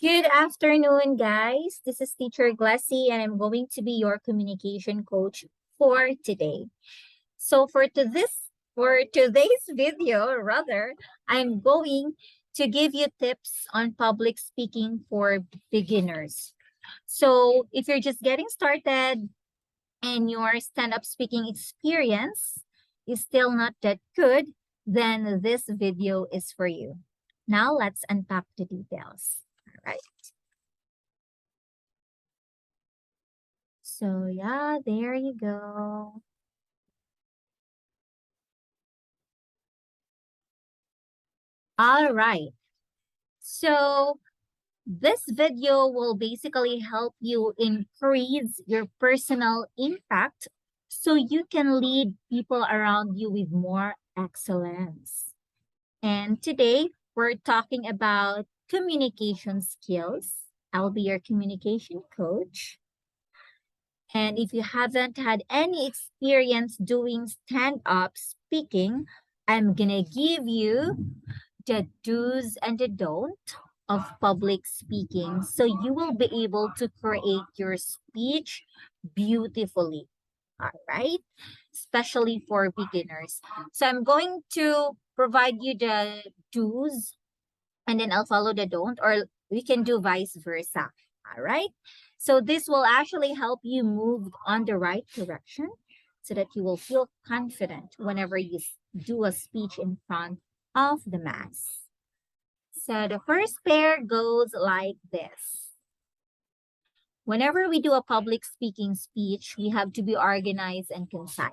Good afternoon, guys. This is Teacher Glissel, and I'm going to be your communication coach for today. So for today's video, rather, I'm going to give you tips on public speaking for beginners. So if you're just getting started and your stand-up speaking experience is still not that good, then this video is for you. Now let's unpack the details. All right. So yeah, there you go. All right. So this video will basically help you increase your personal impact so you can lead people around you with more excellence. And today we're talking about communication skills. I'll be your communication coach. And if you haven't had any experience doing stand-up speaking, I'm gonna give you the do's and the don't of public speaking so you will be able to create your speech beautifully. All right, especially for beginners. So I'm going to provide you the do's and then I'll follow the don't, or we can do vice versa. All right. So this will actually help you move on the right direction so that you will feel confident whenever you do a speech in front of the mass. So the first pair goes like this. Whenever we do a public speaking speech, we have to be organized and concise.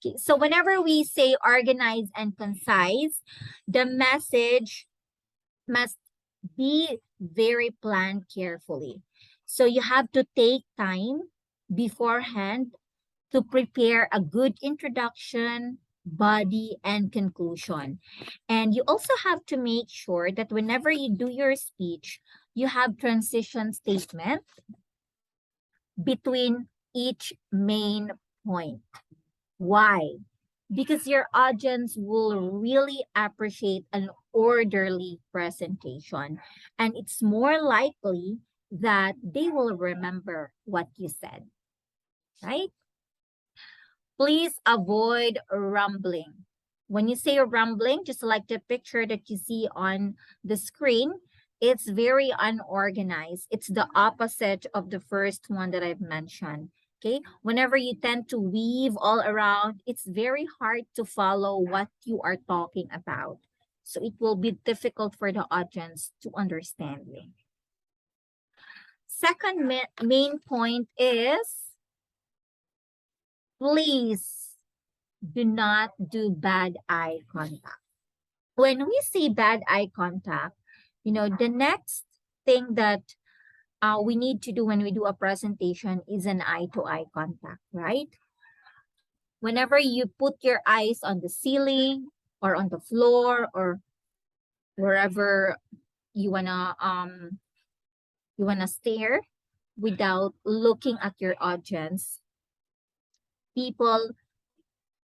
Okay, so whenever we say organized and concise, the message must be very planned carefully. So you have to take time beforehand to prepare a good introduction, body, and conclusion. And you also have to make sure that whenever you do your speech, you have transition statement between each main point. Why? Because your audience will really appreciate an orderly presentation, and it's more likely that they will remember what you said, right? Please avoid rumbling. When you say rumbling, just like the picture that you see on the screen, it's very unorganized. It's the opposite of the first one that I've mentioned. Okay, whenever you tend to weave all around, it's very hard to follow what you are talking about. So it will be difficult for the audience to understand you. Second main point is, please do not do bad eye contact. When we see bad eye contact, the next thing that we need to do when we do a presentation is an eye-to-eye contact, right? Whenever you put your eyes on the ceiling or on the floor or wherever you wanna stare without looking at your audience, people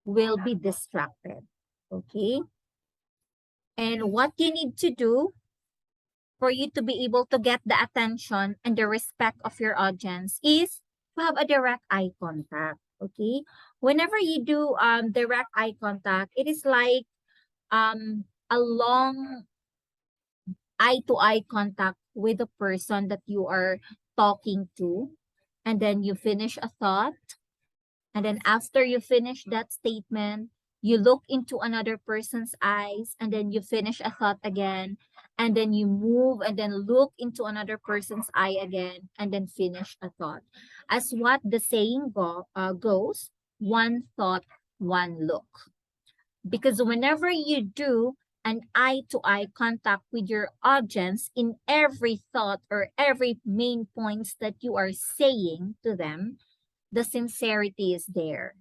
will be distracted. Okay? And what you need to do for you to be able to get the attention and the respect of your audience is to have a direct eye contact. Okay? Whenever you do direct eye contact, it is like a long eye-to-eye contact with the person that you are talking to. And then you finish a thought. And then after you finish that statement, you look into another person's eyes and then you finish a thought again. And then you move and then look into another person's eye again and then finish a thought. As what the saying goes, one thought, one look. Because whenever you do an eye-to-eye contact with your audience in every thought or every main points that you are saying to them, the sincerity is there.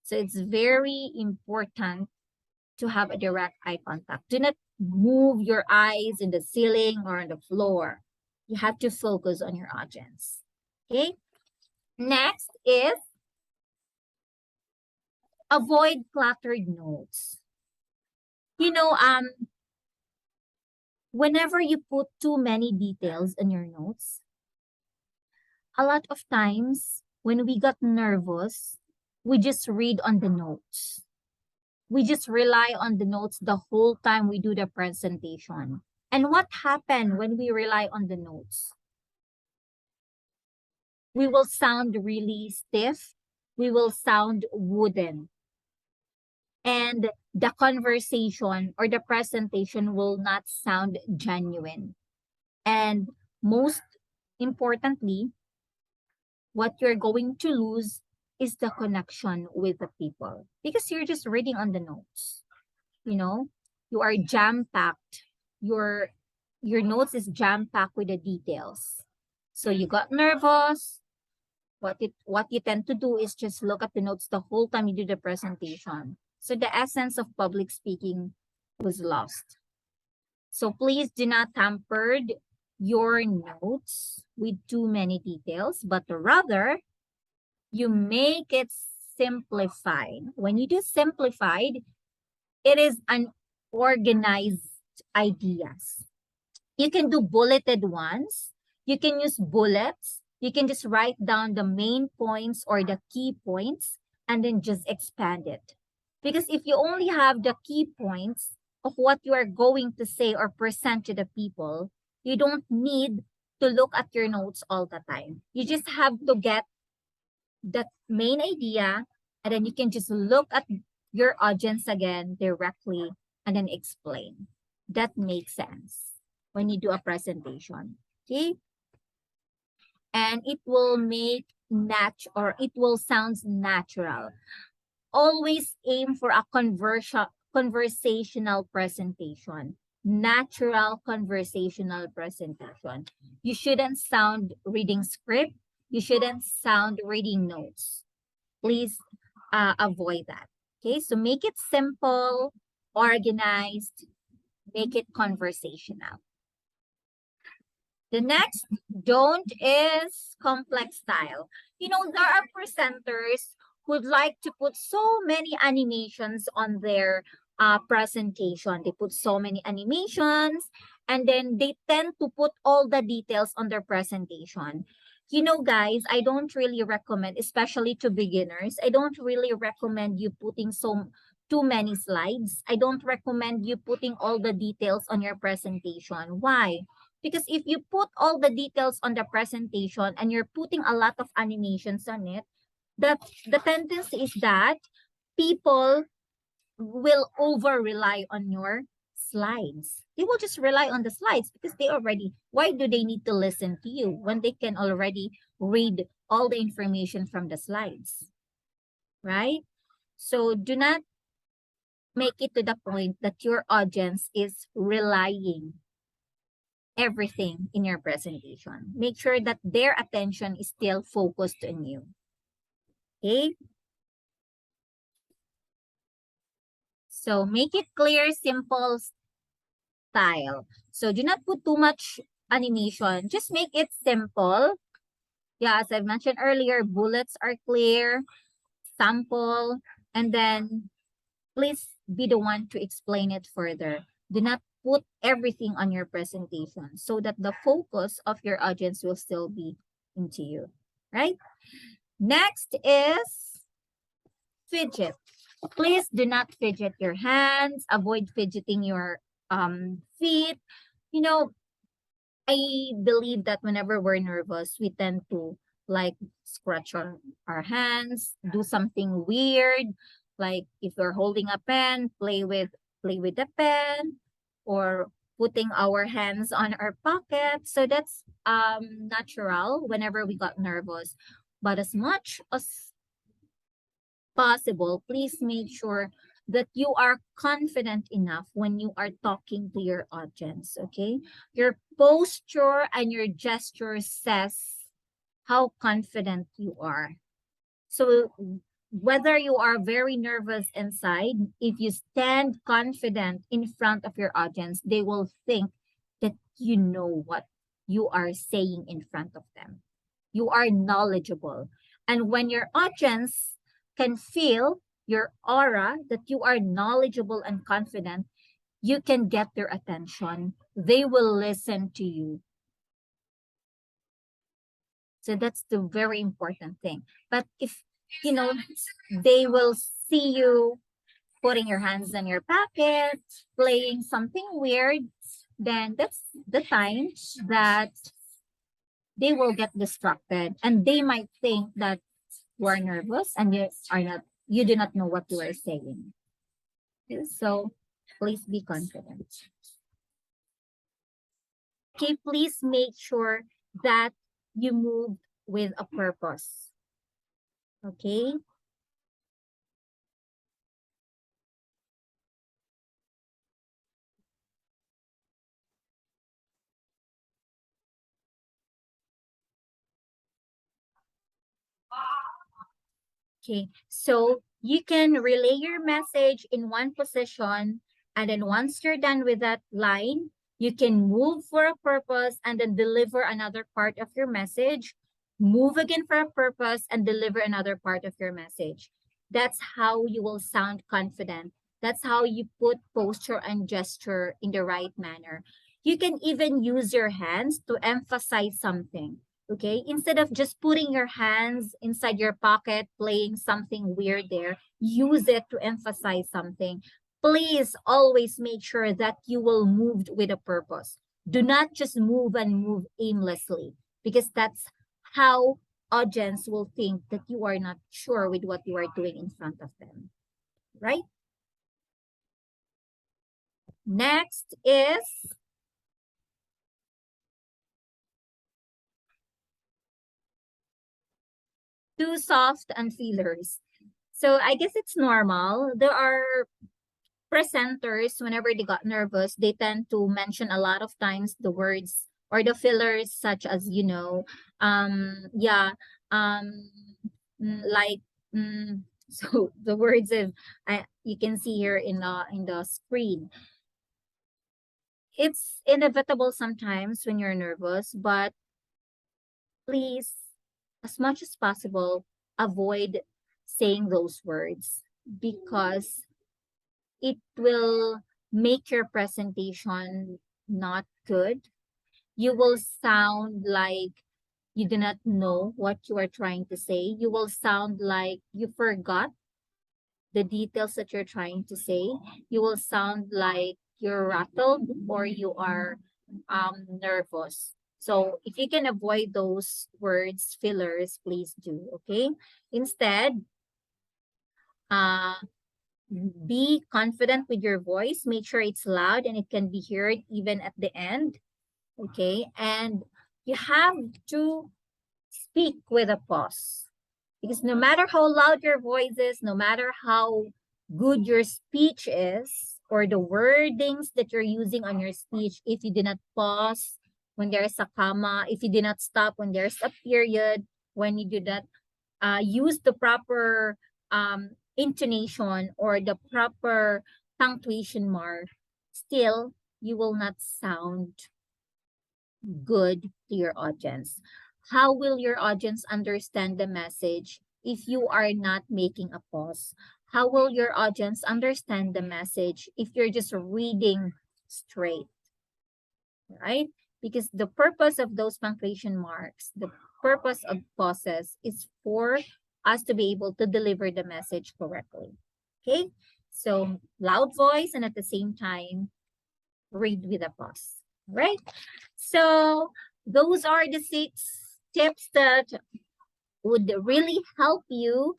So it's very important to have a direct eye contact. Do not move your eyes in the ceiling or on the floor. You have to focus on your audience. Okay. Next is avoid cluttered notes. Whenever you put too many details in your notes, a lot of times when we got nervous, we just read on the notes. We just rely on the notes the whole time we do the presentation. And what happened when we rely on the notes? We will sound really stiff. We will sound wooden. And the conversation or the presentation will not sound genuine. And most importantly, what you're going to lose is the connection with the people because you're just reading on the notes. You know, you are jam packed. Your notes is jam packed with the details. So you got nervous. What you tend to do is just look at the notes the whole time you do the presentation. So the essence of public speaking was lost. So please do not tamper your notes with too many details, but rather you make it simplified. When you do simplified, it is an organized ideas. You can do bulleted ones. You can use bullets. You can just write down the main points or the key points and then just expand it. Because if you only have the key points of what you are going to say or present to the people, you don't need to look at your notes all the time. You just have to get the main idea and then you can just look at your audience again directly and then explain. That makes sense when you do a presentation, okay? And it will make it will sound natural. Always aim for a conversational presentation. Natural conversational presentation. You shouldn't sound reading script. You shouldn't sound reading notes. Please avoid that. Okay, so make it simple, organized, make it conversational. The next don't is complex style. You know, there are presenters who'd like to put so many animations on their presentation. They put so many animations and then they tend to put all the details on their presentation. You know, guys, I don't really recommend, especially to beginners, I don't really recommend you putting too many slides. I don't recommend you putting all the details on your presentation. Why? Because if you put all the details on the presentation and you're putting a lot of animations on it, the tendency is that people will over rely on your slides. They will just rely on the slides because why do they need to listen to you when they can already read all the information from the slides, right? So do not make it to the point that your audience is relying everything in your presentation. Make sure that their attention is still focused on you. Okay? So make it clear, simple style. So do not put too much animation. Just make it simple. Yeah, as I've mentioned earlier, bullets are clear, sample, and then please be the one to explain it further. Do not put everything on your presentation so that the focus of your audience will still be into you, right? Next is fidget. Please do not fidget your hands. Avoid fidgeting your feet. You know, I believe that whenever we're nervous, we tend to like scratch our hands, do something weird. Like if we're holding a pen, play with the pen, or putting our hands on our pocket. So that's natural whenever we got nervous. But as much as possible, please make sure that you are confident enough when you are talking to your audience, okay? Your posture and your gesture says how confident you are. So whether you are very nervous inside, if you stand confident in front of your audience, they will think that you know what you are saying in front of them. You are knowledgeable. And when your audience can feel your aura that you are knowledgeable and confident, you can get their attention. They will listen to you. So that's the very important thing. But if, you know, they will see you putting your hands in your pocket, playing something weird, then that's the time that they will get distracted and they might think that you are nervous and you do not know what you are saying. So please be confident. Okay, please make sure that you move with a purpose. Okay? Okay, so you can relay your message in one position, and then once you're done with that line, you can move for a purpose and then deliver another part of your message, move again for a purpose and deliver another part of your message. That's how you will sound confident. That's how you put posture and gesture in the right manner. You can even use your hands to emphasize something. Okay, instead of just putting your hands inside your pocket, playing something weird there, use it to emphasize something. Please always make sure that you will move with a purpose. Do not just move and move aimlessly, because that's how audience will think that you are not sure with what you are doing in front of them, right? Next is too soft and fillers. So I guess it's normal. There are presenters, whenever they got nervous, they tend to mention a lot of times the words or the fillers, such as, yeah, um, like, so the words of, you can see here in the screen. It's inevitable sometimes when you're nervous, but please, as much as possible, avoid saying those words because it will make your presentation not good. You will sound like you do not know what you are trying to say. You will sound like you forgot the details that you're trying to say. You will sound like you're rattled or you are nervous. So if you can avoid those words, fillers, please do, okay? Instead, uh, be confident with your voice. Make sure it's loud and it can be heard even at the end. Okay. And you have to speak with a pause. Because no matter how loud your voice is, no matter how good your speech is, or the wordings that you're using on your speech, if you do not pause when there's a comma, if you do not stop when there's a period, when you do not use the proper intonation or the proper punctuation mark, still you will not sound good to your audience. How will your audience understand the message if you are not making a pause? How will your audience understand the message if you're just reading straight, right? Because the purpose of those punctuation marks, the purpose of pauses is for us to be able to deliver the message correctly. Okay? So loud voice and at the same time, read with a pause. Right? So those are the 6 tips that would really help you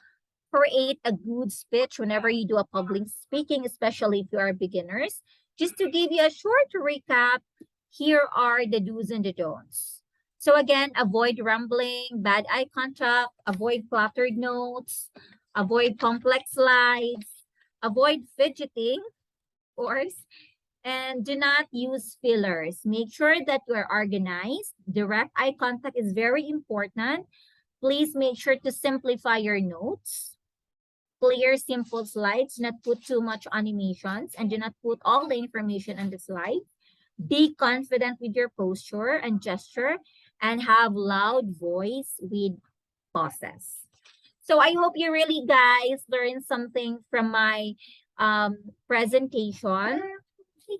create a good speech whenever you do a public speaking, especially if you are beginners. Just to give you a short recap, here are the do's and the don'ts. So again, avoid rambling, bad eye contact, avoid cluttered notes, avoid complex slides, avoid fidgeting, of course, and do not use fillers. Make sure that you are organized. Direct eye contact is very important. Please make sure to simplify your notes. Clear, simple slides. Not put too much animations and do not put all the information on the slide. Be confident with your posture and gesture and have loud voice with pauses. So I hope you really guys learned something from my presentation.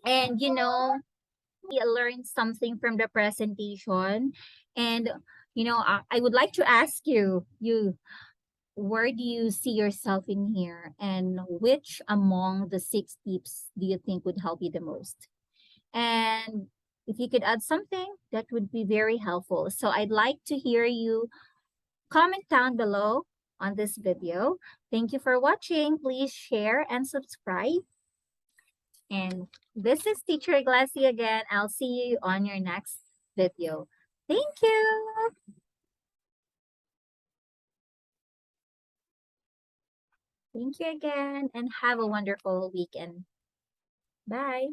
And we learned something from the presentation. And I would like to ask you, where do you see yourself in here? And which among the 6 tips do you think would help you the most? And if you could add something, that would be very helpful. So I'd like to hear you comment down below on this video. Thank you for watching. Please share and subscribe. And this is Teacher Glassy again. I'll see you on your next video. Thank you. Thank you again and have a wonderful weekend. Bye.